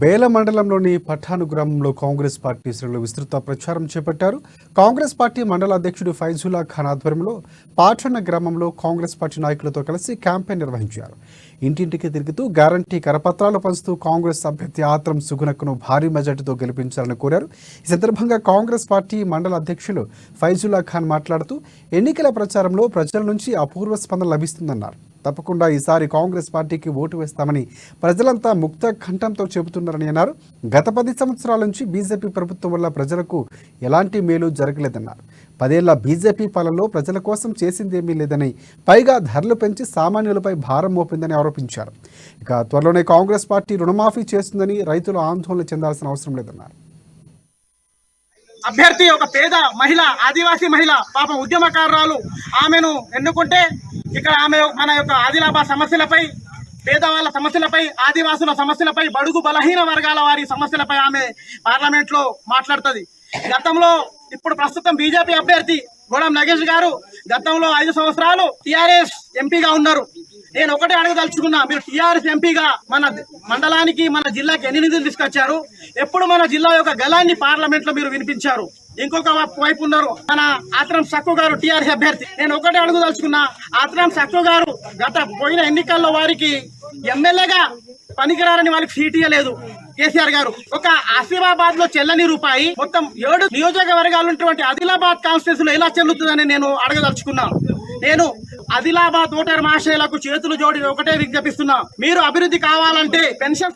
బేల మండలంలోని పఠాను గ్రామంలో కాంగ్రెస్ పార్టీ శ్రేణులు విస్తృత ప్రచారం చేపట్టారు. కాంగ్రెస్ పార్టీ మండల అధ్యక్షుడు ఫైజుల్లా ఖాన్ ఆధ్వర్యంలో పాఠణ గ్రామంలో కాంగ్రెస్ పార్టీ నాయకులతో కలిసి క్యాంపెయిన్ నిర్వహించారు. ఇంటింటికి తిరుగుతూ గ్యారంటీ కరపత్రాలు పంచుతూ కాంగ్రెస్ అభ్యర్థి ఆత్రం సుగుణకును భారీ మెజార్టీతో గెలిపించాలని కోరారు. ఈ సందర్భంగా కాంగ్రెస్ పార్టీ మండల అధ్యక్షులు ఫైజుల్లా ఖాన్ మాట్లాడుతూ ఎన్నికల ప్రచారంలో ప్రజల నుంచి అపూర్వ స్పందన లభిస్తుందన్నారు. తప్పకుండా ఈసారి కాంగ్రెస్ పార్టీకి ఓటు వేస్తామని ప్రజలంతా ముక్త కంఠంతో చెబుతున్నారని అన్నారు. గత 10 సంవత్సరాల నుంచి బీజేపీ ప్రభుత్వం వల్ల ప్రజలకు ఎలాంటి మేలు జరగలేదన్నారు. 10 ఏళ్ల బీజేపీ పాలనలో ప్రజల కోసం చేసిందేమీ లేదని, పైగా ధరలు పెంచి సామాన్యులపై భారం మోపిందని ఆరోపించారు. ఇక త్వరలోనే కాంగ్రెస్ పార్టీ రుణమాఫీ చేస్తుందని, రైతులు ఆందోళన చెందాల్సిన అవసరం లేదన్నారు. అభ్యర్థి ఒక పేద మహిళ, ఆదివాసీ మహిళ, పాపం ఉద్యమకారురాలు. ఆమెను ఎన్నుకుంటే ఇక్కడ ఆమె మన యొక్క ఆదిలాబాద్ సమస్యలపై, పేదవాళ్ళ సమస్యలపై, ఆదివాసుల సమస్యలపై, బడుగు బలహీన వర్గాల వారి సమస్యలపై ఆమె పార్లమెంట్ లో మాట్లాడుతుంది. గతంలో ఇప్పుడు ప్రస్తుతం బీజేపీ అభ్యర్థి గోడం నగేష్ గారు గతంలో 5 సంవత్సరాలు టీఆర్ఎస్ ఎంపీగా ఉన్నారు. నేను ఒకటే అడగదలుచుకున్నా, మీరు టీఆర్ఎస్ ఎంపీగా మన మండలానికి, మన జిల్లాకి ఎన్ని నిధులు తీసుకొచ్చారు? ఎప్పుడు మన జిల్లా యొక్క గలాన్ని పార్లమెంట్ లో మీరు వినిపించారు? ఇంకొక వైపు ఉన్నారు మన ఆత్రం సక్కు గారు, టీఆర్ఎస్ అభ్యర్థి. నేను ఒకటే అడగదలుచుకున్నా, ఆత్రం సక్కు గారు గత పోయిన ఎన్నికల్లో వారికి ఎమ్మెల్యేగా పనికిరారని వాళ్ళకి సీట్ ఇవ్వలేదు కేసీఆర్ గారు. ఒక ఆసిఫాబాద్ లో చెల్లని రూపాయి మొత్తం 7 నియోజకవర్గాలు ఉన్నటువంటి ఆదిలాబాద్ కాన్స్టిట్యూన్సీలో ఎలా చెల్లుతుందని నేను అడగదలుచుకున్నా. నేను ఆదిలాబాద్ ఓటర్ మహాశయులకు చేతులు జోడి ఒకటే విజ్ఞపిస్తున్నా, మీరు అభివృద్ధి కావాలంటే పెన్షన్